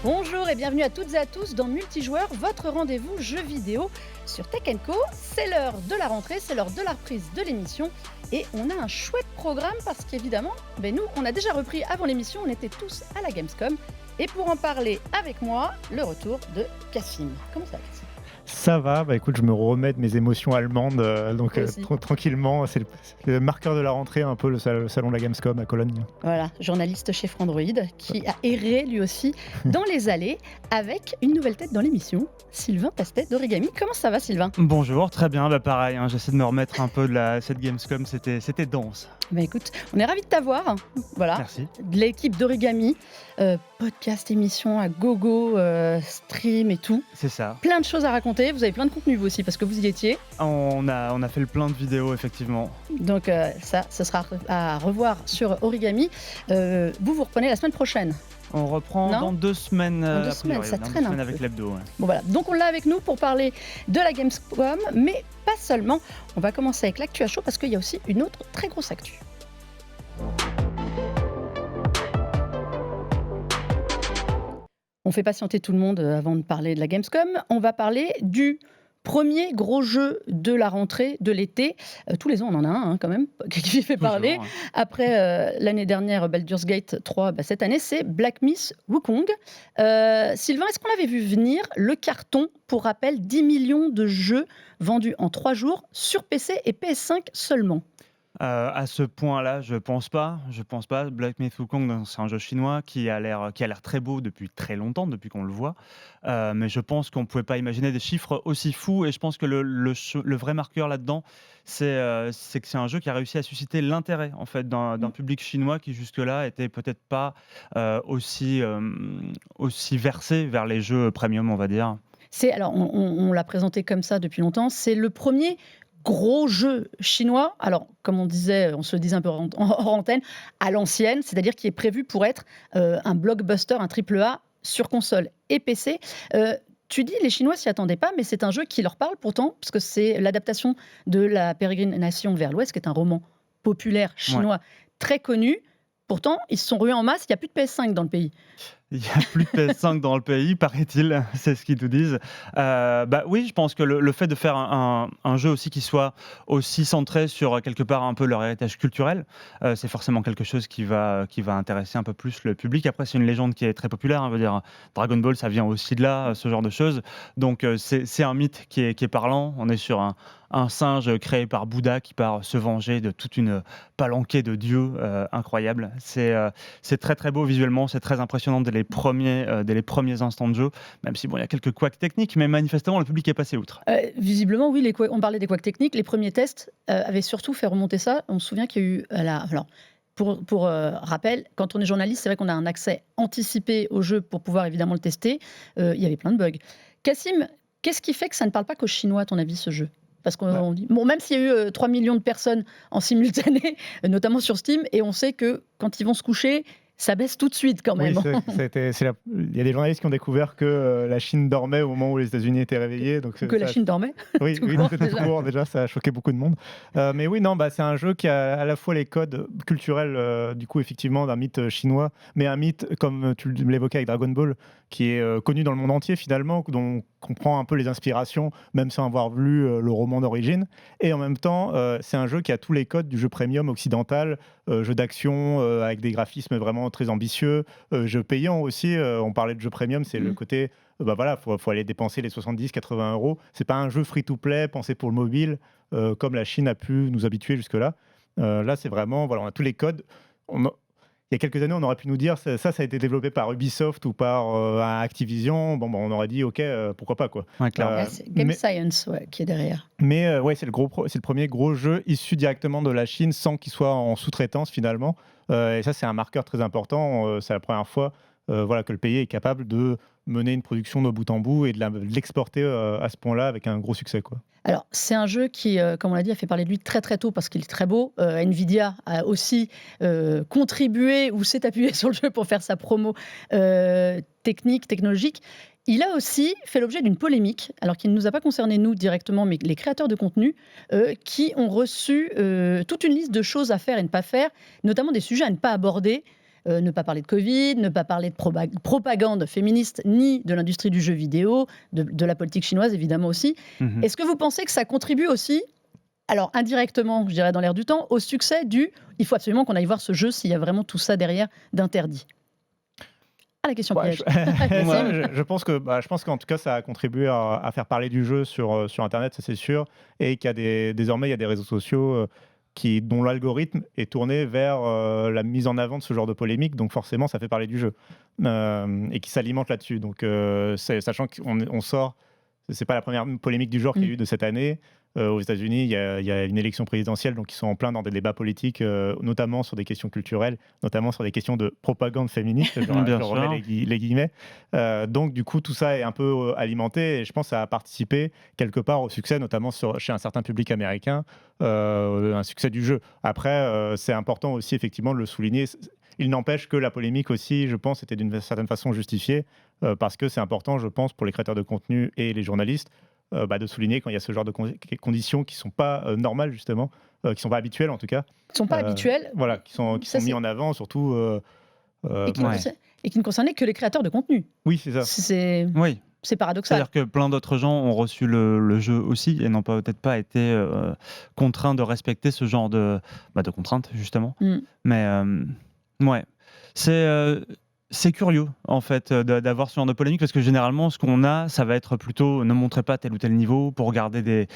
Bonjour et bienvenue à toutes et à tous dans Multijoueur, votre rendez-vous jeux vidéo sur Tech Co. C'est l'heure de la rentrée, c'est l'heure de la reprise de l'émission et on a un chouette programme parce qu'évidemment, nous, on a déjà repris avant l'émission, on était tous à la Gamescom. Et pour en parler avec moi, le retour de Cassim. Comment ça va, Cassim ? Ça va, écoute, je me remets de mes émotions allemandes, tranquillement. C'est le marqueur de la rentrée, un peu le salon de la Gamescom à Cologne. Voilà, journaliste chez Frandroid, qui a erré lui aussi dans les allées avec une nouvelle tête dans l'émission, Sylvain Pastet d'Origami. Comment ça va, Sylvain ? Bonjour, très bien, pareil, j'essaie de me remettre un peu de cette Gamescom, c'était dense. Écoute, on est ravis de t'avoir, voilà. Merci. De l'équipe d'Origami, podcast, émission à gogo, stream et tout. C'est ça. Plein de choses à raconter, vous avez plein de contenu vous aussi parce que vous y étiez. On a fait le plein de vidéos, effectivement. Donc ça sera à revoir sur Origami. Vous reprenez la semaine prochaine. On reprend dans 2 semaines. Dans 2 semaines, ça traîne un peu. Avec l'hebdo. Ouais. Bon voilà, donc on l'a avec nous pour parler de la Gamescom, mais pas seulement. On va commencer avec l'actu à chaud parce qu'il y a aussi une autre très grosse actu. On fait patienter tout le monde avant de parler de la Gamescom. On va parler du premier gros jeu de la rentrée de l'été. Tous les ans, on en a un quand même, qui fait parler. Toujours, ouais. Après l'année dernière, Baldur's Gate 3, cette année, c'est Black Myth Wukong. Sylvain, est-ce qu'on avait vu venir le carton, pour rappel, 10 millions de jeux vendus en 3 jours sur PC et PS5 seulement ? À ce point-là, je pense pas. Black Myth Wukong, c'est un jeu chinois qui a l'air très beau depuis très longtemps, depuis qu'on le voit. Mais je pense qu'on pouvait pas imaginer des chiffres aussi fous. Et je pense que le vrai marqueur là-dedans, c'est que c'est un jeu qui a réussi à susciter l'intérêt en fait d'un public chinois qui jusque-là était peut-être pas aussi versé vers les jeux premium, on va dire. Alors, on l'a présenté comme ça depuis longtemps. C'est le premier gros jeu chinois, alors comme on se le disait un peu hors antenne, à l'ancienne, c'est-à-dire qui est prévu pour être un blockbuster, un triple A sur console et PC. Tu dis les Chinois s'y attendaient pas, mais c'est un jeu qui leur parle pourtant, parce que c'est l'adaptation de La Pérégrination vers l'Ouest, qui est un roman populaire chinois très connu. Pourtant, ils se sont rués en masse, il n'y a plus de PS5 dans le pays. Il n'y a plus de PS5 dans le pays, paraît-il, c'est ce qu'ils nous disent. Oui, je pense que le fait de faire un jeu aussi qui soit aussi centré sur quelque part un peu leur héritage culturel, c'est forcément quelque chose qui va intéresser un peu plus le public. Après, c'est une légende qui est très populaire, je veux dire, Dragon Ball, ça vient aussi de là, ce genre de choses. Donc c'est un mythe qui est parlant. On est sur un singe créé par Bouddha qui part se venger de toute une palanquée de dieux incroyable. C'est très très beau visuellement, c'est très impressionnant dès les premiers instants de jeu, même si il y a quelques couacs techniques, mais manifestement le public est passé outre. Visiblement, oui, on parlait des couacs techniques. Les premiers tests avaient surtout fait remonter ça. On se souvient qu'il y a eu... Alors, pour rappel, quand on est journaliste, c'est vrai qu'on a un accès anticipé au jeu pour pouvoir évidemment le tester. Il y avait plein de bugs. Cassim, qu'est-ce qui fait que ça ne parle pas qu'aux Chinois, à ton avis, ce jeu ? Parce qu'on dit, même s'il y a eu 3 millions de personnes en simultané, notamment sur Steam, et on sait que quand ils vont se coucher, ça baisse tout de suite quand même. Oui, il y a des journalistes qui ont découvert que la Chine dormait au moment où les États-Unis étaient réveillés. Donc que la Chine dormait. Oui, c'était tout court déjà, ça a choqué beaucoup de monde. Mais oui, c'est un jeu qui a à la fois les codes culturels, du coup, effectivement, d'un mythe chinois, mais un mythe, comme tu l'évoquais avec Dragon Ball, qui est connu dans le monde entier finalement, dont on comprend un peu les inspirations, même sans avoir lu le roman d'origine. Et en même temps, c'est un jeu qui a tous les codes du jeu premium occidental, jeu d'action avec des graphismes vraiment très ambitieux, jeu payant aussi. On parlait de jeu premium, c'est le côté, faut aller dépenser les 70-80 euros. C'est pas un jeu free-to-play pensé pour le mobile, comme la Chine a pu nous habituer jusque-là. Là, c'est vraiment, on a tous les codes. Il y a quelques années, on aurait pu nous dire ça a été développé par Ubisoft ou par Activision. On aurait dit OK, pourquoi pas quoi. Ouais, clairement. C'est Game Science qui est derrière. Mais c'est le premier gros jeu issu directement de la Chine sans qu'il soit en sous-traitance finalement. Et ça, c'est un marqueur très important. C'est la première fois que le pays est capable de mener une production de bout en bout et de l'exporter à ce point-là avec un gros succès, quoi. Alors, c'est un jeu qui, comme on l'a dit, a fait parler de lui très très tôt parce qu'il est très beau. Nvidia a aussi contribué ou s'est appuyé sur le jeu pour faire sa promo technologique. Il a aussi fait l'objet d'une polémique, alors qui ne nous a pas concerné nous directement, mais les créateurs de contenu qui ont reçu toute une liste de choses à faire et ne pas faire, notamment des sujets à ne pas aborder. Ne pas parler de Covid, ne pas parler de propagande féministe, ni de l'industrie du jeu vidéo, de la politique chinoise évidemment aussi. Mhm. Est-ce que vous pensez que ça contribue aussi, alors indirectement, je dirais dans l'air du temps, au succès il faut absolument qu'on aille voir ce jeu s'il y a vraiment tout ça derrière d'interdit? Ah, la question piège. Je pense qu'en tout cas, ça a contribué à faire parler du jeu sur Internet, ça c'est sûr, et qu'il y a désormais, il y a des réseaux sociaux dont l'algorithme est tourné vers la mise en avant de ce genre de polémique, donc forcément, ça fait parler du jeu, et qui s'alimente là-dessus. Donc, sachant qu'on sort, c'est pas la première polémique du genre qu'il y a eu de cette année. Aux États-Unis, il y a une élection présidentielle, donc ils sont en plein dans des débats politiques, notamment sur des questions culturelles, notamment sur des questions de propagande féministe. Je remets les guillemets. Donc, du coup, tout ça est un peu alimenté, et je pense que ça a participé quelque part au succès, notamment chez un certain public américain, un succès du jeu. Après, c'est important aussi, effectivement, de le souligner. Il n'empêche que la polémique aussi, je pense, était d'une certaine façon justifiée, parce que c'est important, je pense, pour les créateurs de contenu et les journalistes, de souligner quand il y a ce genre de conditions qui ne sont pas normales, justement, qui ne sont pas habituelles en tout cas. Qui ne sont pas habituelles. Voilà, qui sont mis en avant, surtout. Et qui ne concernaient que les créateurs de contenu. Oui, c'est ça. Oui. C'est paradoxal. C'est-à-dire que plein d'autres gens ont reçu le jeu aussi et n'ont peut-être pas été contraints de respecter ce genre de contraintes, justement. Mais ouais, c'est curieux, en fait, d'avoir ce genre de polémique, parce que généralement, ce qu'on a, ça va être plutôt ne montrez pas tel ou tel niveau pour garder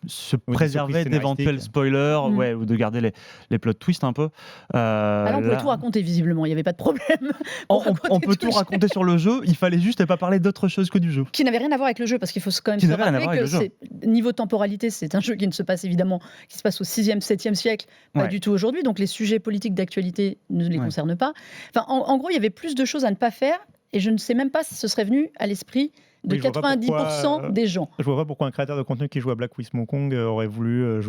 se préserver d'éventuels spoilers, ou de garder les plot twists un peu. Alors, on pouvait tout raconter, visiblement, il n'y avait pas de problème. On peut tout raconter sur le jeu, il fallait juste pas parler d'autre chose que du jeu. Qui n'avait rien à voir avec le jeu, parce qu'il faut quand même se rappeler que niveau temporalité, c'est un jeu qui se passe au 6e, 7e siècle, pas du tout aujourd'hui, donc les sujets politiques d'actualité ne les concernent pas. Enfin, en gros, il y avait plus de choses à ne pas faire, et je ne sais même pas si ce serait venu à l'esprit de 90% des gens. Je vois pas pourquoi un créateur de contenu qui joue à Black With Kong aurait voulu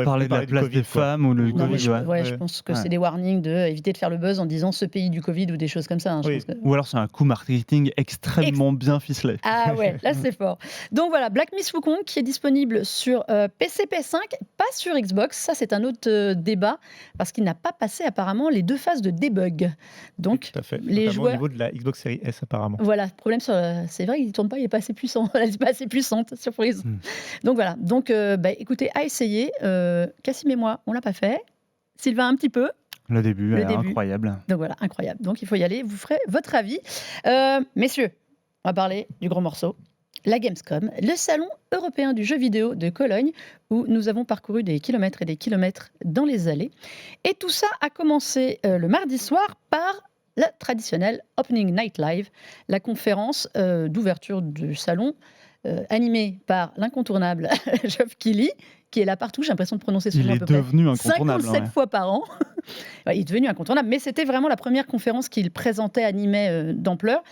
parler de la place des femmes ou le Covid. Je pense que c'est des warnings d'éviter de faire le buzz en disant ce pays du Covid ou des choses comme ça. Ou alors c'est un coup marketing extrêmement bien ficelé. Ah ouais, là c'est fort. Donc voilà, Black Myth Wukong qui est disponible sur PC, PS5, pas sur Xbox. Ça c'est un autre débat parce qu'il n'a pas passé apparemment les 2 phases de debug. Donc tout à fait. les joueurs au niveau de la Xbox Series S apparemment. Voilà, problème c'est vrai qu'il ne tourne pas, il n'est pas assez puissant. Elle n'est pas assez puissante, surprise. Donc voilà, écoutez, à essayer. Cassim et moi, on l'a pas fait. Sylvain un petit peu. Le début. Incroyable. Donc voilà, incroyable. Donc il faut y aller, vous ferez votre avis. Messieurs, on va parler du gros morceau. La Gamescom, le salon européen du jeu vidéo de Cologne, où nous avons parcouru des kilomètres et des kilomètres dans les allées. Et tout ça a commencé le mardi soir par la traditionnelle Opening Night Live, la conférence d'ouverture du salon, animée par l'incontournable Geoff Keighley, qui est là partout, j'ai l'impression de prononcer son nom à peu près 57 fois par an. Il est devenu incontournable, mais c'était vraiment la première conférence qu'il présentait, animait d'ampleur.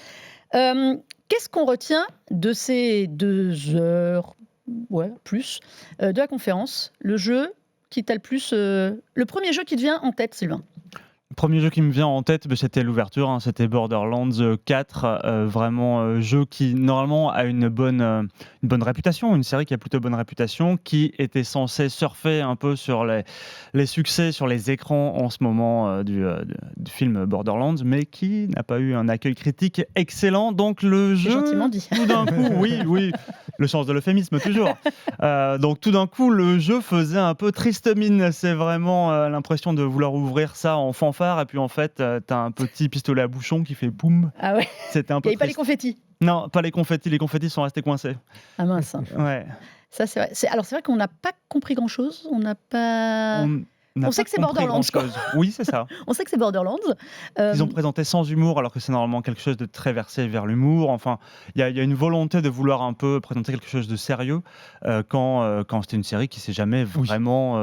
Qu'est-ce qu'on retient de ces 2 heures, plus, de la conférence? Le jeu qui t'a le plus... le premier jeu qui te vient en tête, Sylvain? Le premier jeu qui me vient en tête, c'était l'ouverture, c'était Borderlands 4, vraiment jeu qui normalement a une bonne réputation, une série qui a plutôt bonne réputation, qui était censée surfer un peu sur les succès sur les écrans en ce moment du film Borderlands, mais qui n'a pas eu un accueil critique excellent. Donc le jeu, gentiment dit. Tout d'un coup, oui, le sens de l'euphémisme toujours. Donc tout d'un coup, le jeu faisait un peu triste mine. C'est vraiment l'impression de vouloir ouvrir ça en fanfare. Et puis en fait, t'as un petit pistolet à bouchon qui fait poum. Ah ouais. C'était un peu. Il n'y avait pas les confettis. Non, pas les confettis. Les confettis sont restés coincés. Ah mince. Ouais. Ça c'est vrai. Alors c'est vrai qu'on n'a pas compris grand chose. On n'a pas. On sait que c'est Borderlands. Oui, c'est ça. On sait que c'est Borderlands. Ils ont présenté sans humour, alors que c'est normalement quelque chose de très versé vers l'humour. Enfin, il y a une volonté de vouloir un peu présenter quelque chose de sérieux quand c'était une série qui s'est jamais vraiment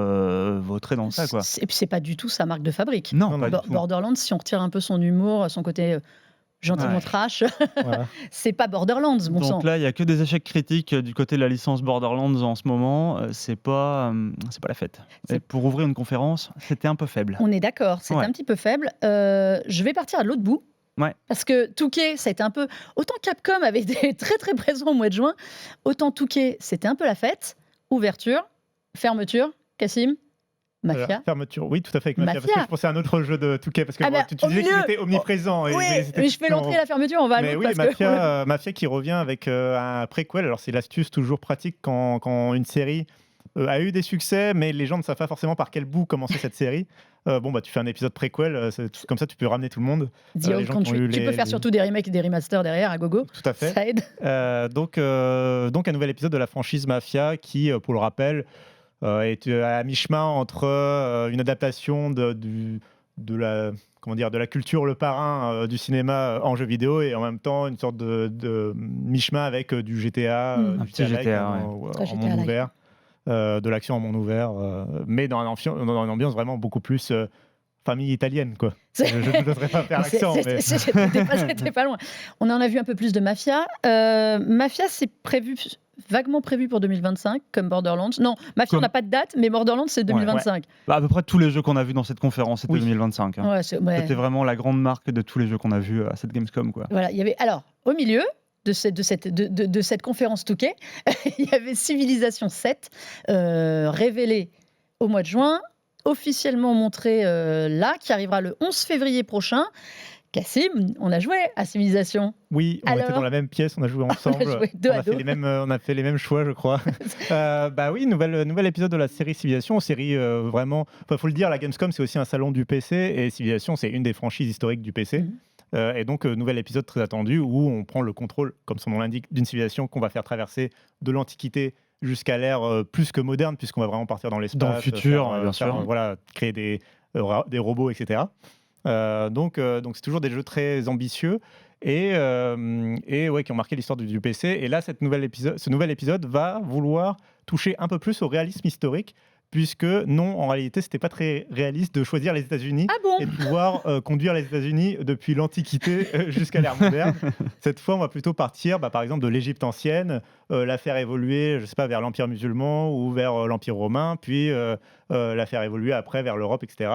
vautrée dans ça, quoi. Et puis c'est pas du tout sa marque de fabrique. Non, Borderlands, si on retire un peu son humour, son côté gentiment trash, c'est pas Borderlands, bon sang. Donc là, il y a que des échecs critiques du côté de la licence Borderlands en ce moment. C'est pas la fête. Et pour ouvrir une conférence, c'était un peu faible. On est d'accord, c'était un petit peu faible. Je vais partir à l'autre bout. Parce que Touquet, ça a été un peu... Autant Capcom avait été très très présent au mois de juin, autant Touquet, c'était un peu la fête. Ouverture, fermeture, Cassim, Mafia. Fermeture, oui, tout à fait, avec Mafia. Parce Mafia. que je pensais à un autre jeu de Touquet, parce que Ah bah, tu au disais qu'il milieu. était omniprésent. Oui, c'était mais je fais l'entrée et la fermeture, on va à Mais l'autre oui, parce que... Mafia qui revient avec un préquel. Alors, c'est l'astuce toujours pratique quand une série a eu des succès, mais les gens ne savent pas forcément par quel bout commencer cette série. Tu fais un épisode préquel, comme ça tu peux ramener tout le monde. The les Old gens qui ont Country. eu Tu peux faire surtout des remakes et des remasters derrière à gogo. Tout à fait. Ça aide. Donc un nouvel épisode de la franchise Mafia qui, pour le rappel, est à mi-chemin entre une adaptation de la culture Le Parrain du cinéma en jeu vidéo et en même temps une sorte de mi-chemin avec du GTA, Un petit GTA, Très en GTA monde like. ouvert, de l'action en monde ouvert, mais dans une ambiance vraiment beaucoup plus famille italienne, quoi. Je ne voudrais pas faire l'accent, mais... C'était pas loin. On en a vu un peu plus de Mafia. Mafia, c'est vaguement prévu pour 2025, comme Borderlands. Non, Mafia, on n'a pas de date, mais Borderlands, c'est 2025. Bah, à peu près tous les jeux qu'on a vus dans cette conférence, c'était 2025. Hein. Ouais, C'était vraiment la grande marque de tous les jeux qu'on a vus à cette Gamescom, quoi. Voilà, il y avait... Alors, au milieu de cette conférence Touquet, il y avait Civilization 7, révélé au mois de juin, officiellement montré là, qui arrivera le 11 février prochain. Cassim, on a joué à Civilization. Oui, on était dans la même pièce, on a joué ensemble. On a fait les mêmes choix, je crois. Oui, nouvel épisode de la série Civilization. Série vraiment... faut le dire, la Gamescom, c'est aussi un salon du PC, et Civilization, c'est une des franchises historiques du PC. Et donc, nouvel épisode très attendu, où on prend le contrôle, comme son nom l'indique, d'une civilisation qu'on va faire traverser de l'Antiquité jusqu'à l'ère plus que moderne, puisqu'on va vraiment partir dans l'espace. Dans le futur, bien sûr. Créer des robots, etc. Donc c'est toujours des jeux très ambitieux et qui ont marqué l'histoire du PC. Et là, ce nouvel épisode va vouloir toucher un peu plus au réalisme historique, puisque non, en réalité, c'était pas très réaliste de choisir les États-Unis et de pouvoir conduire les États-Unis depuis l'Antiquité jusqu'à l'ère moderne. Cette fois, on va plutôt partir, par exemple, de l'Égypte ancienne, la faire évoluer, je sais pas, vers l'Empire musulman ou vers l'Empire romain, puis la faire évoluer après vers l'Europe, etc.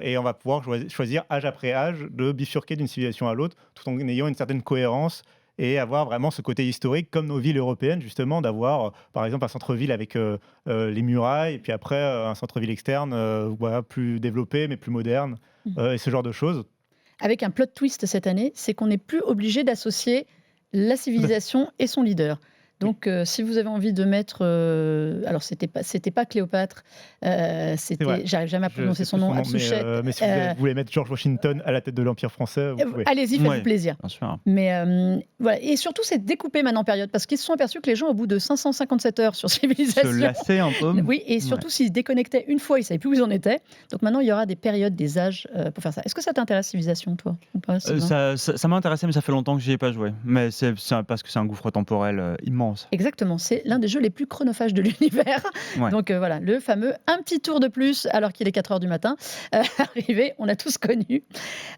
Et on va pouvoir choisir âge après âge de bifurquer d'une civilisation à l'autre, tout en ayant une certaine cohérence et avoir vraiment ce côté historique, comme nos villes européennes, justement, d'avoir, par exemple, un centre-ville avec les murailles, et puis après, un centre-ville externe, plus développé, mais plus moderne, et ce genre de choses. Avec un plot twist cette année, c'est qu'on n'est plus obligé d'associer la civilisation et son leader. Donc, si vous avez envie de mettre... alors, c'était pas Cléopâtre, j'arrive jamais à prononcer son nom, Hatshepsut. Mais si vous voulez mettre George Washington à la tête de l'Empire français, vous pouvez. Allez-y, faites-vous plaisir. Bien sûr. Mais voilà. Et surtout, c'est découpé maintenant en période, parce qu'ils se sont aperçus que les gens, au bout de 557 heures sur Civilisation... Se lassaient un peu. Oui, et surtout, s'ils se déconnectaient une fois, ils ne savaient plus où ils en étaient. Donc maintenant, il y aura des périodes, des âges pour faire ça. Est-ce que ça t'intéresse, Civilisation, toi ou pas, ça m'a intéressé, mais ça fait longtemps que j'y ai pas joué. Mais c'est parce que c'est un gouffre temporel immense. Exactement, c'est l'un des jeux les plus chronophages de l'univers. Ouais. Donc voilà, le fameux un petit tour de plus alors qu'il est 4h du matin. Arrivé, on a tous connu.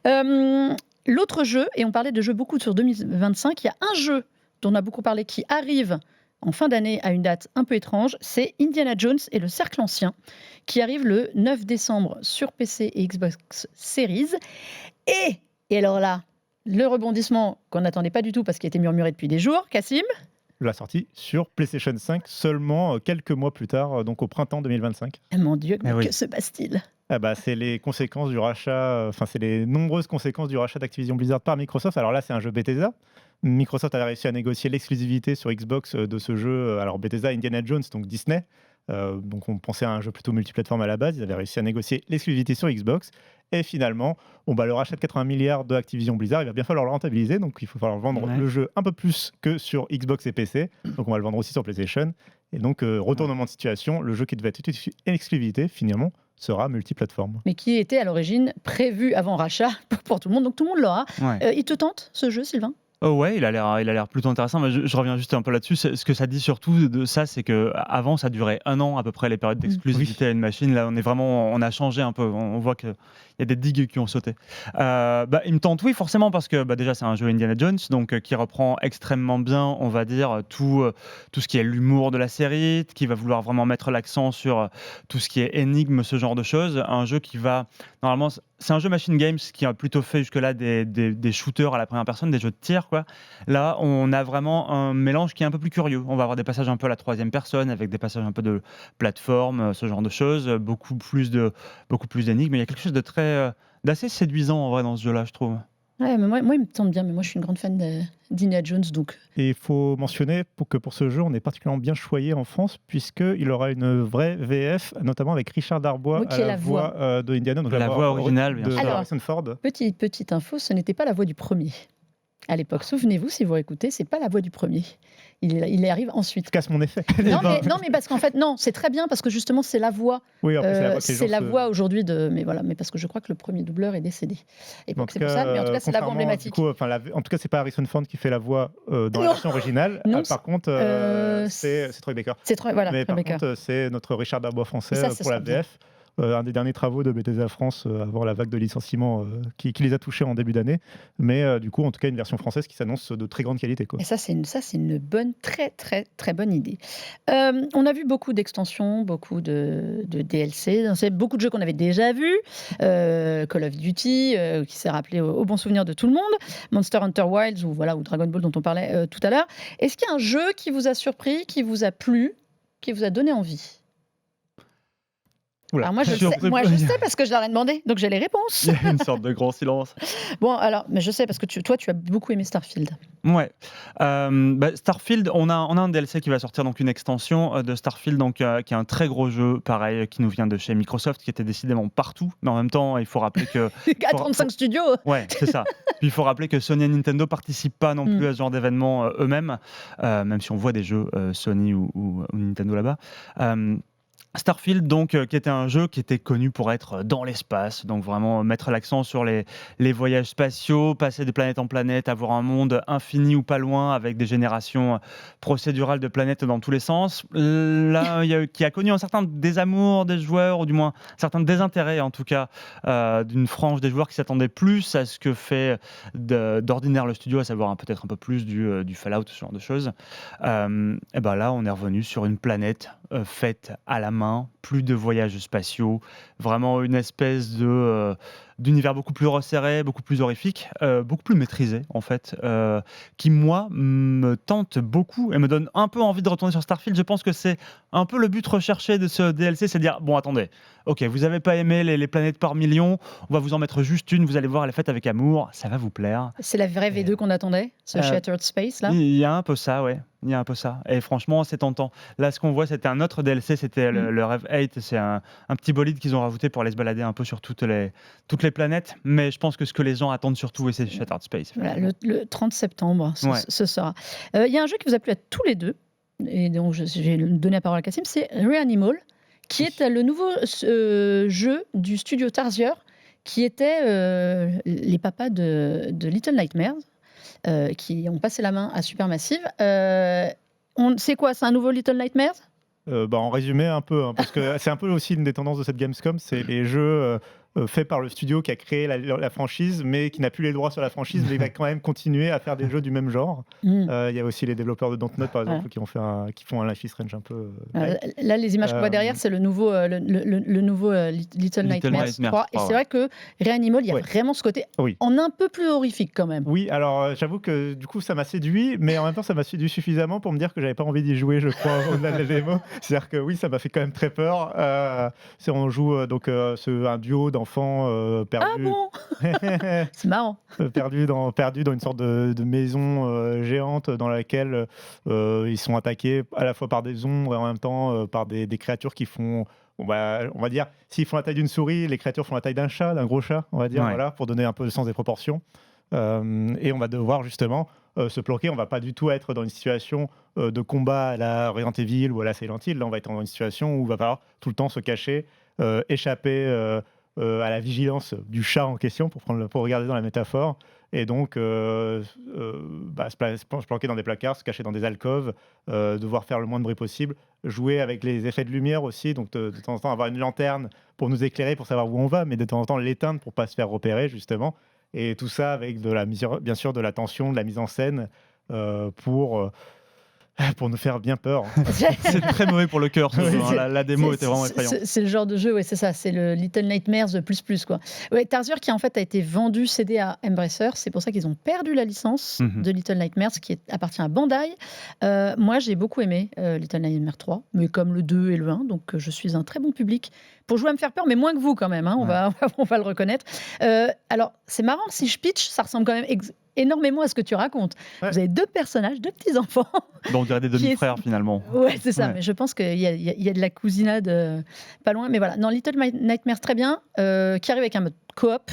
L'autre jeu, et on parlait de jeux beaucoup sur 2025, il y a un jeu dont on a beaucoup parlé qui arrive en fin d'année à une date un peu étrange, c'est Indiana Jones et le Cercle Ancien, qui arrive le 9 décembre sur PC et Xbox Series. Et alors là, le rebondissement qu'on n'attendait pas du tout parce qu'il a été murmuré depuis des jours, Cassim, la sortie sur PlayStation 5 seulement quelques mois plus tard, donc au printemps 2025. Mon Dieu, que se passe-t-il ? C'est les conséquences du rachat, c'est les nombreuses conséquences du rachat d'Activision Blizzard par Microsoft. Alors là, c'est un jeu Bethesda. Microsoft avait réussi à négocier l'exclusivité sur Xbox de ce jeu. Alors Bethesda, Indiana Jones, donc Disney. Donc on pensait à un jeu plutôt multiplateforme à la base. Ils avaient réussi à négocier l'exclusivité sur Xbox. Et finalement, le rachat de 80 milliards de Activision Blizzard, il va bien falloir le rentabiliser. Donc il faut falloir vendre le jeu un peu plus que sur Xbox et PC. Donc on va le vendre aussi sur PlayStation. Et donc, retournement de situation, le jeu qui devait être en exclusivité, finalement, sera multiplateforme. Mais qui était à l'origine prévu avant rachat pour tout le monde. Donc tout le monde l'aura. Il te tente, ce jeu, Sylvain ? Ouais, il a l'air plutôt intéressant. Mais je reviens juste un peu là-dessus. Ce que ça dit surtout de ça, c'est que avant ça durait 1 an à peu près les périodes d'exclusivité à une machine. Là, on a changé un peu. On voit que il y a des digues qui ont sauté. Il me tente, oui, forcément, parce que déjà c'est un jeu Indiana Jones, donc qui reprend extrêmement bien, on va dire, tout ce qui est l'humour de la série, qui va vouloir vraiment mettre l'accent sur tout ce qui est énigme, ce genre de choses. Un jeu qui va normalement, c'est un jeu Machine Games qui a plutôt fait jusque-là des shooters à la première personne, des jeux de tir, quoi. Là, on a vraiment un mélange qui est un peu plus curieux. On va avoir des passages un peu à la troisième personne, avec des passages un peu de plateforme, ce genre de choses, beaucoup plus d'énigmes. Mais il y a quelque chose d'assez séduisant en vrai dans ce jeu-là, je trouve. Ouais, mais moi, il me tente bien, mais moi, je suis une grande fan d'Indiana Jones, donc Et il faut mentionner que pour ce jeu, on est particulièrement bien choyé en France, puisqu'il aura une vraie VF, notamment avec Richard Darbois Oui, à qui est la la voix de Indiana, donc La voix originale, bien de sûr. Harrison Ford. petite info, ce n'était pas la voix du premier. À l'époque, souvenez-vous, si vous écoutez, c'est pas la voix du premier. Il y arrive ensuite. Je casse mon effet. Non, mais parce qu'en fait, non, c'est très bien parce que justement, c'est la voix. Oui, après, c'est la voix que les C'est gens la se- voix aujourd'hui de. Mais voilà, mais parce que je crois que le premier doubleur est décédé. Et Mais en donc tout c'est pour ça. Mais en tout cas, c'est la voix contrairement, emblématique. du coup, en tout cas, c'est pas Harrison Ford qui fait la voix dans la Non. version originale. Non, Par contre, euh, c'est Troy Baker. C'est trop. Voilà, Mais par Rebecca. contre, c'est notre Richard Darbois français Et ça pour la sera bien. VF. Un des derniers travaux de Bethesda France avant la vague de licenciements qui les a touchés en début d'année. Mais du coup, en tout cas, une version française qui s'annonce de très grande qualité, quoi. Et ça, c'est une bonne, très, très, très bonne idée. On a vu beaucoup d'extensions, beaucoup de DLC. C'est beaucoup de jeux qu'on avait déjà vus. Call of Duty, qui s'est rappelé au bon souvenir de tout le monde. Monster Hunter Wilds ou Dragon Ball dont on parlait tout à l'heure. Est-ce qu'il y a un jeu qui vous a surpris, qui vous a plu, qui vous a donné envie? Oula. Alors moi, je sais, parce que je leur ai demandé, donc j'ai les réponses. Il y a une sorte de grand silence. Bon, alors, mais je sais parce que toi, tu as beaucoup aimé Starfield. Ouais. Starfield, on a un DLC qui va sortir, donc une extension de Starfield, donc, qui est un très gros jeu, pareil, qui nous vient de chez Microsoft, qui était décidément partout. Mais en même temps, il faut rappeler que... À 35 studios. Ouais, c'est ça. Puis il faut rappeler que Sony et Nintendo participent pas non plus à ce genre d'événements eux-mêmes, même si on voit des jeux Sony ou Nintendo là-bas. Starfield, donc, qui était un jeu qui était connu pour être dans l'espace, donc vraiment mettre l'accent sur les voyages spatiaux, passer de planète en planète, avoir un monde infini ou pas loin avec des générations procédurales de planètes dans tous les sens. Là, qui a connu un certain désamour des joueurs, ou du moins un certain désintérêt en tout cas d'une frange des joueurs qui s'attendaient plus à ce que fait d'ordinaire le studio, à savoir peut-être un peu plus du Fallout, ce genre de choses. Et ben là, on est revenu sur une planète faite à la main, plus de voyages spatiaux, vraiment une espèce d'univers beaucoup plus resserré, beaucoup plus horrifique, beaucoup plus maîtrisé en fait, qui moi me tente beaucoup et me donne un peu envie de retourner sur Starfield. Je pense que c'est un peu le but recherché de ce DLC, c'est de dire bon attendez, ok, vous n'avez pas aimé les planètes par million, on va vous en mettre juste une, vous allez voir, elle est faite avec amour, ça va vous plaire. C'est la vraie V2 qu'on attendait, ce Shattered Space là. Il y a un peu ça, ouais. Il y a un peu ça. Et franchement, c'est tentant. Là, ce qu'on voit, c'était un autre DLC, c'était le Rev 8. C'est un petit bolide qu'ils ont rajouté pour aller se balader un peu sur toutes les planètes. Mais je pense que ce que les gens attendent surtout, c'est Shattered Space. Voilà, le 30 septembre, ce sera. Il y a un jeu qui vous a plu à tous les deux, et donc je vais donner la parole à Cassim, c'est Reanimal, qui est le nouveau jeu du studio Tarsier, qui était les papas de Little Nightmares. Qui ont passé la main à Supermassive. C'est quoi, c'est un nouveau Little Nightmares? En résumé un peu, parce que c'est un peu aussi une des tendances de cette Gamescom, c'est les jeux faits par le studio qui a créé la franchise, mais qui n'a plus les droits sur la franchise, mais va quand même continuer à faire des jeux du même genre. Il y a aussi les développeurs de Dontnod, par exemple, qui font un Life is Strange un peu... Là, les images qu'on voit derrière, c'est le nouveau Little Nightmares 3. Et c'est vrai que Reanimal, il y a vraiment ce côté en un peu plus horrifique quand même. Oui, alors j'avoue que du coup, ça m'a séduit, mais en même temps, ça m'a séduit suffisamment pour me dire que j'avais pas envie d'y jouer, je crois, au-delà de la démo. C'est-à-dire que oui, ça m'a fait quand même très peur. On joue un duo d'enfants perdus. Ah bon c'est marrant. Perdus dans une sorte de maison géante dans laquelle ils sont attaqués à la fois par des ombres et en même temps par des créatures qui font... on va dire, s'ils font la taille d'une souris, les créatures font la taille d'un chat, d'un gros chat, on va dire, voilà, pour donner un peu le sens des proportions. Et on va devoir justement se planquer. On va pas du tout être dans une situation de combat à la Resident Evil ou à la Silent Hill. Là, on va être dans une situation où il va falloir tout le temps se cacher, échapper à la vigilance du chat en question, pour regarder dans la métaphore, et donc se planquer dans des placards, se cacher dans des alcôves, devoir faire le moins de bruit possible, jouer avec les effets de lumière aussi, donc de temps en temps avoir une lanterne pour nous éclairer, pour savoir où on va, mais de temps en temps l'éteindre pour pas se faire repérer justement, et tout ça avec bien sûr de la tension, de la mise en scène pour pour nous faire bien peur. C'est très mauvais pour le cœur, ce Oui, jeu, hein. La démo était vraiment c'est- effrayante. c'est le genre de jeu, ouais, c'est ça, c'est le Little Nightmares plus quoi. Ouais, Tarsier qui en fait a été vendu, cédé à Embracer, c'est pour ça qu'ils ont perdu la licence Mhm. de Little Nightmares appartient à Bandai. Moi j'ai beaucoup aimé Little Nightmares 3, mais comme le 2 et le 1, donc je suis un très bon public pour jouer à me faire peur, mais moins que vous quand même, hein, on va le reconnaître. Alors c'est marrant, si je pitch, ça ressemble quand même énormément à ce que tu racontes. Ouais. Vous avez deux personnages, deux petits-enfants. Bon, on dirait des Qui est- demi-frères finalement. Ouais, c'est ça, Ouais. mais je pense qu'il y a de la cousinade pas loin. Mais voilà, dans Little Nightmares, très bien, qui arrive avec un mode coop,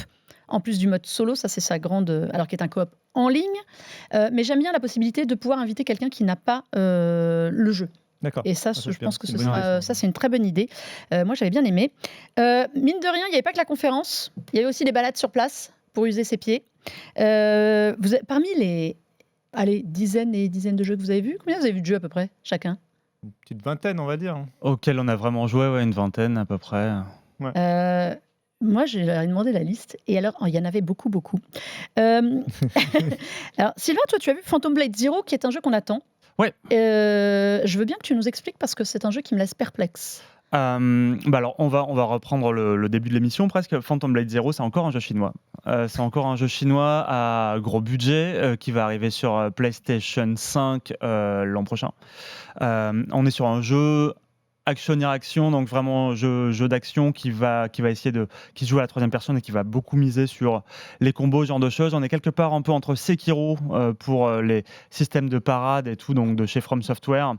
en plus du mode solo, ça c'est sa grande. Alors qui est un coop en ligne, mais j'aime bien la possibilité de pouvoir inviter quelqu'un qui n'a pas le jeu. D'accord. Et ça, c'est je bien. pense que C'est une bonne idée, ça, c'est une très bonne idée. Moi, j'avais bien aimé. Mine de rien, il n'y avait pas que la conférence, il y avait aussi des balades sur place pour user ses pieds. Parmi les dizaines et dizaines de jeux que vous avez vus, combien vous avez vu de jeux à peu près, chacun? Une petite vingtaine, on va dire. Auquel on a vraiment joué, ouais, une vingtaine à peu près. Moi, j'ai demandé la liste, et alors, il y en avait beaucoup, beaucoup. Euh, alors, Sylvain, toi, tu as vu Phantom Blade Zero, qui est un jeu qu'on attend. Ouais. Je veux bien que tu nous expliques, parce que c'est un jeu qui me laisse perplexe. Bah alors, on va reprendre le début de l'émission presque. Phantom Blade Zero, c'est encore un jeu chinois. C'est encore un jeu chinois à gros budget qui va arriver sur PlayStation 5 l'an prochain. On est sur un jeu action, donc vraiment jeu d'action qui se joue à la troisième personne et qui va beaucoup miser sur les combos, ce genre de choses. On est quelque part un peu entre Sekiro pour les systèmes de parade et tout, donc de chez From Software,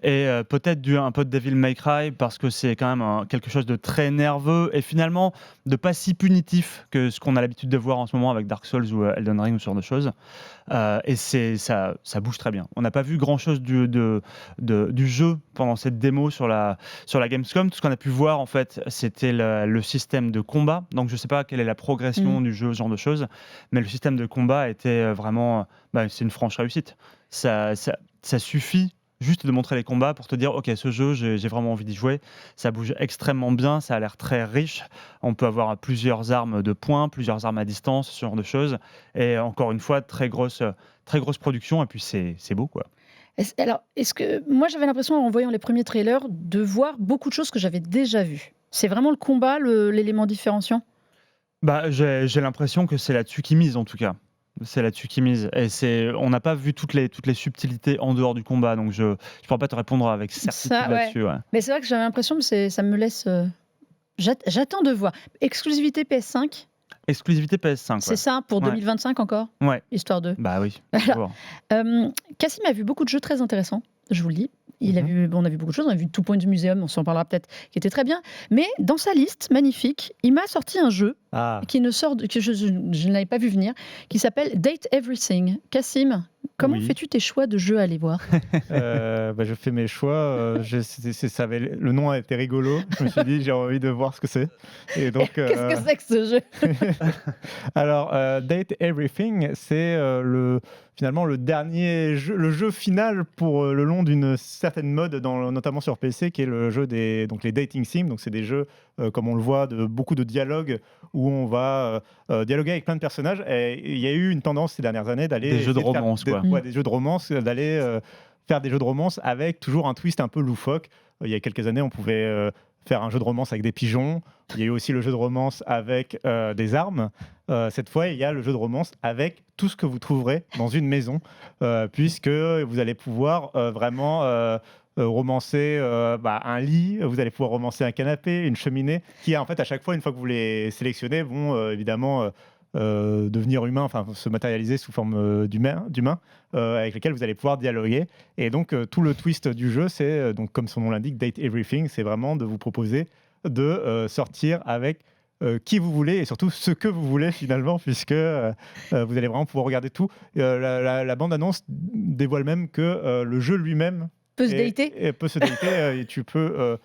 et peut-être un peu de Devil May Cry, parce que c'est quand même quelque chose de très nerveux et finalement de pas si punitif que ce qu'on a l'habitude de voir en ce moment avec Dark Souls ou Elden Ring ou ce genre de choses. Et ça bouge très bien. On n'a pas vu grand-chose du jeu pendant cette démo sur la Gamescom. Tout ce qu'on a pu voir, en fait, c'était le système de combat. Donc, je ne sais pas quelle est la progression du jeu, ce genre de choses, mais le système de combat était vraiment... c'est une franche réussite. Ça suffit juste de montrer les combats pour te dire, ok, ce jeu, j'ai vraiment envie d'y jouer. Ça bouge extrêmement bien, ça a l'air très riche. On peut avoir plusieurs armes de poing, plusieurs armes à distance, ce genre de choses. Et encore une fois, très grosse production. Et puis, c'est beau, quoi. Alors, est-ce que moi j'avais l'impression en voyant les premiers trailers de voir beaucoup de choses que j'avais déjà vues. C'est vraiment le combat, l'élément différenciant? J'ai l'impression que c'est là-dessus qu'ils misent, en tout cas. C'est là-dessus qu'ils misent. Et on n'a pas vu toutes les subtilités en dehors du combat, donc je ne pourrais pas te répondre avec certitude Ça, ouais. là-dessus. Ouais. Mais c'est vrai que j'avais l'impression que ça me laisse. J'attends de voir. Exclusivité PS5, Exclusivité PS5. c'est ça pour Ouais. 2025 encore, Ouais. histoire de. Bah oui. Voilà. Toujours. Cassim a vu beaucoup de jeux très intéressants, je vous le dis. On a vu beaucoup de choses, on a vu Two Point Museum, on s'en parlera peut-être, qui était très bien. Mais dans sa liste magnifique, il m'a sorti un jeu Ah, que je ne l'avais pas vu venir, qui s'appelle Date Everything. Cassim, comment Oui. fais-tu tes choix de jeux à aller voir? je fais mes choix. Le nom était rigolo. Je me suis dit, j'ai envie de voir ce que c'est. Et donc, Qu'est-ce que c'est que ce jeu? alors, Date Everything, c'est finalement le dernier jeu, le jeu final pour le long d'une certaine mode, notamment sur PC, qui est le jeu les dating sims. Donc, c'est des jeux, comme on le voit, de beaucoup de dialogues où on va dialoguer avec plein de personnages. Et il y a eu une tendance ces dernières années d'aller Des jeux de essayer faire romance, quoi. des jeux de romance, d'aller faire des jeux de romance avec toujours un twist un peu loufoque. Il y a quelques années, on pouvait faire un jeu de romance avec des pigeons. Il y a eu aussi le jeu de romance avec des armes. Cette fois, il y a le jeu de romance avec tout ce que vous trouverez dans une maison, puisque vous allez pouvoir vraiment romancer un lit, vous allez pouvoir romancer un canapé, une cheminée, qui en fait à chaque fois, une fois que vous les sélectionnez, vont évidemment devenir humains, enfin se matérialiser sous forme d'humain, avec lesquels vous allez pouvoir dialoguer. Et donc tout le twist du jeu, c'est donc comme son nom l'indique, Date Everything, c'est vraiment de vous proposer de sortir avec qui vous voulez et surtout ce que vous voulez finalement, puisque vous allez vraiment pouvoir regarder tout. La bande-annonce dévoile même que le jeu lui-même Peut se dater? peut se dater et tu peux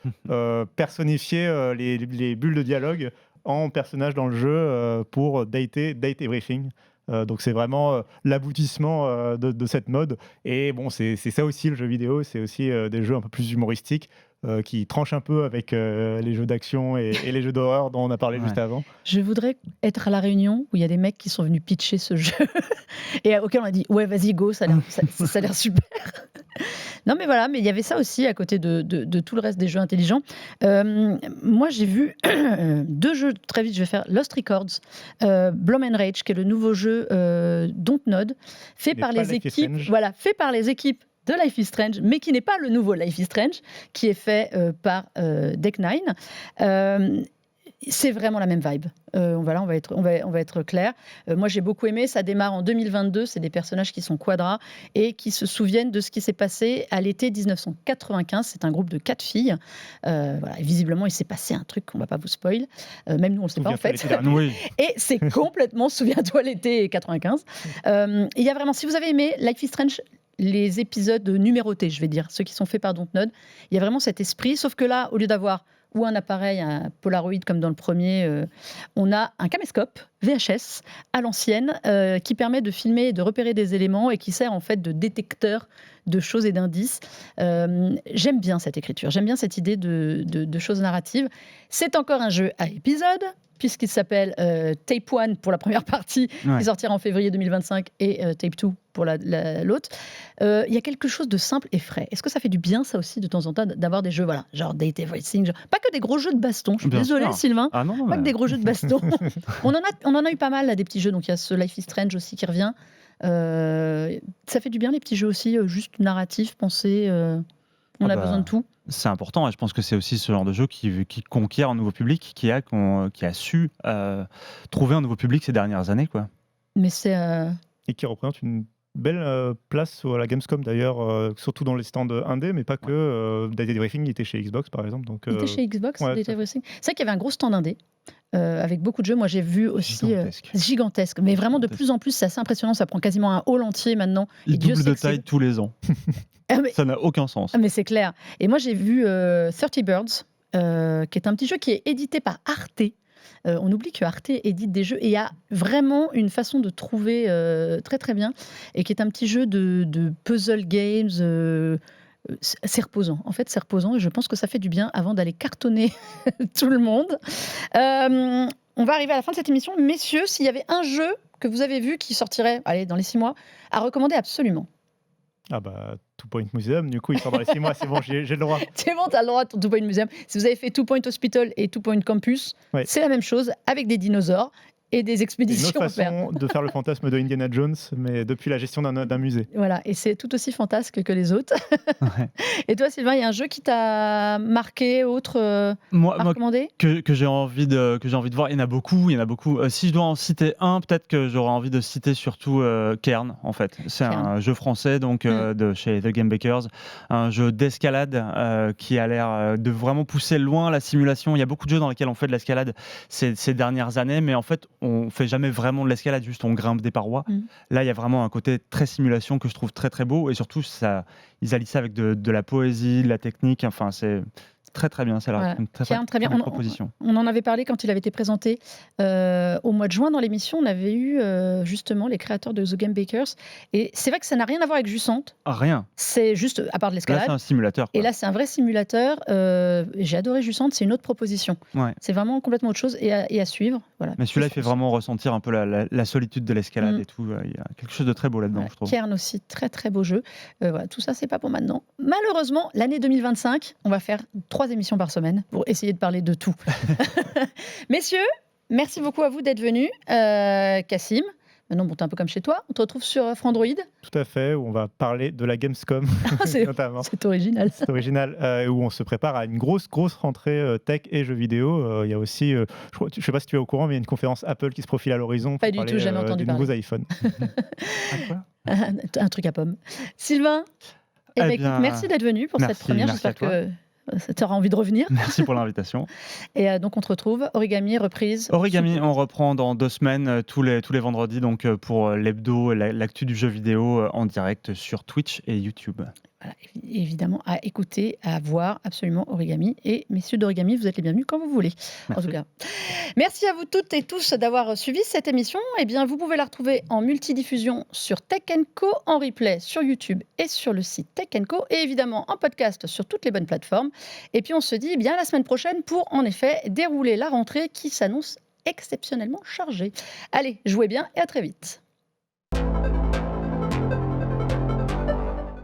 personnifier les bulles de dialogue en personnage dans le jeu pour Date Everything. Donc c'est vraiment l'aboutissement de cette mode. Et bon, c'est ça aussi le jeu vidéo, c'est aussi des jeux un peu plus humoristiques qui tranche un peu avec les jeux d'action et les jeux d'horreur dont on a parlé juste avant. Je voudrais être à la réunion où il y a des mecs qui sont venus pitcher ce jeu et auquel on a dit ouais vas-y go, ça a l'air super. Non mais voilà, mais il y avait ça aussi à côté de tout le reste des jeux intelligents. Moi j'ai vu 2 jeux très vite, je vais faire Lost Records, Bloom and Rage qui est le nouveau jeu Dontnod fait par les équipes de Life is Strange, mais qui n'est pas le nouveau Life is Strange, qui est fait par Deck Nine. C'est vraiment la même vibe. On va être clair. Moi, j'ai beaucoup aimé. Ça démarre en 2022. C'est des personnages qui sont quadras et qui se souviennent de ce qui s'est passé à l'été 1995. C'est un groupe de 4 filles. Et visiblement, il s'est passé un truc qu'on ne va pas vous spoil. Même nous, on ne le sait pas en fait. Et c'est complètement souviens-toi l'été 95. Il y a vraiment, si vous avez aimé Life is Strange, les épisodes numérotés, je vais dire, ceux qui sont faits par Dontnod, il y a vraiment cet esprit. Sauf que là, au lieu d'avoir ou un appareil, un Polaroid comme dans le premier, on a un caméscope VHS à l'ancienne qui permet de filmer et de repérer des éléments et qui sert en fait de détecteur de choses et d'indices. J'aime bien cette écriture, j'aime bien cette idée de choses narratives. C'est encore un jeu à épisodes, puisqu'il s'appelle Tape 1 pour la première partie, qui sortira en février 2025, et Tape 2 pour l'autre. Il y a quelque chose de simple et frais. Est-ce que ça fait du bien, ça aussi, de temps en temps, d'avoir des jeux, genre Date Everything, pas que des gros jeux de baston. Je suis désolée, Sylvain. Ah non, pas que des gros jeux de baston. on en a eu pas mal, là, des petits jeux. Donc il y a ce Life is Strange aussi qui revient. Ça fait du bien, les petits jeux aussi, juste narratifs, pensés. On a besoin de tout. C'est important, et je pense que c'est aussi ce genre de jeu qui conquiert un nouveau public, qui a su trouver un nouveau public ces dernières années, quoi. Mais c'est et qui représente une belle place à la Gamescom d'ailleurs, surtout dans les stands indés, mais pas que. Data Briefing, il était chez Xbox par exemple. Donc, il était chez Xbox, Data Briefing. C'est vrai qu'il y avait un gros stand indé. Avec beaucoup de jeux, moi j'ai vu aussi gigantesque, mais vraiment de plus en plus, c'est assez impressionnant, ça prend quasiment un hall entier maintenant. Il double de taille tous les ans. Ça n'a aucun sens. Mais c'est clair. Et moi j'ai vu 30 Birds, qui est un petit jeu qui est édité par Arte. On oublie que Arte édite des jeux et il y a vraiment une façon de trouver très très bien, et qui est un petit jeu de puzzle games. C'est reposant, en fait c'est reposant, et je pense que ça fait du bien avant d'aller cartonner tout le monde. On va arriver à la fin de cette émission. Messieurs, s'il y avait un jeu que vous avez vu qui sortirait dans les 6 mois, à recommander absolument. Ah bah, Two Point Museum, du coup, il sort dans les 6 mois, c'est bon, j'ai le droit. C'est bon, t'as le droit, ton Two Point Museum. Si vous avez fait Two Point Hospital et Two Point Campus, c'est la même chose, avec des dinosaures et des expéditions. Une autre façon de faire le fantasme de Indiana Jones, mais depuis la gestion d'un musée. Voilà, et c'est tout aussi fantasque que les autres. Et toi, Sylvain, il y a un jeu qui t'a marqué, autre à recommander ? que j'ai envie de voir. Il y en a beaucoup. Si je dois en citer un, peut-être que j'aurais envie de citer surtout Kern, en fait. C'est un jeu français, donc de chez The Game Bakers, un jeu d'escalade qui a l'air de vraiment pousser loin la simulation. Il y a beaucoup de jeux dans lesquels on fait de l'escalade ces dernières années, mais en fait, on fait jamais vraiment de l'escalade, juste on grimpe des parois. Là, il y a vraiment un côté très simulation que je trouve très très beau, et surtout ils allient ça avec de la poésie, de la technique. Enfin, c'est très très bien. C'est une très bien proposition. On en avait parlé quand il avait été présenté au mois de juin dans l'émission. On avait eu justement les créateurs de The Game Bakers, et c'est vrai que ça n'a rien à voir avec Jussante. Rien. C'est juste, à part de l'escalade. Là, c'est un simulateur, quoi. Et là, c'est un vrai simulateur. J'ai adoré Jussante, c'est une autre proposition. C'est vraiment complètement autre chose, et à suivre. Voilà. Mais celui-là, il fait vraiment ressentir un peu la solitude de l'escalade et tout. Il y a quelque chose de très beau là-dedans, je trouve. Kern aussi, très très beau jeu. Voilà, tout ça, c'est pas pour maintenant. Malheureusement, l'année 2025, on va faire 3 émissions par semaine pour essayer de parler de tout. Messieurs, merci beaucoup à vous d'être venus. Cassim, maintenant, t'es un peu comme chez toi. On te retrouve sur Frandroid. Tout à fait, où on va parler de la Gamescom, notamment. C'est original. C'est original, où on se prépare à une grosse rentrée tech et jeux vidéo. Il y a aussi, je ne sais pas si tu es au courant, mais il y a une conférence Apple qui se profile à l'horizon. Pas du tout, jamais entendu parler. Des nouveaux iPhones. Un truc à pomme. Sylvain, merci d'être venu pour cette première. J'espère que tu auras envie de revenir. Merci pour l'invitation. Et donc on te retrouve, Origami, reprise. Origami, on reprend dans 2 semaines, tous les vendredis, donc pour l'hebdo, l'actu du jeu vidéo en direct sur Twitch et YouTube. Voilà, évidemment, à écouter, à voir absolument Origami. Et messieurs d'Origami, vous êtes les bienvenus quand vous voulez. En tout Merci. cas, merci à vous toutes et tous d'avoir suivi cette émission. Eh bien, vous pouvez la retrouver en multidiffusion sur Tech Co, en replay sur YouTube et sur le site Tech Co, et évidemment en podcast sur toutes les bonnes plateformes. Et puis, on se dit bien la semaine prochaine pour, en effet, dérouler la rentrée qui s'annonce exceptionnellement chargée. Allez, jouez bien et à très vite.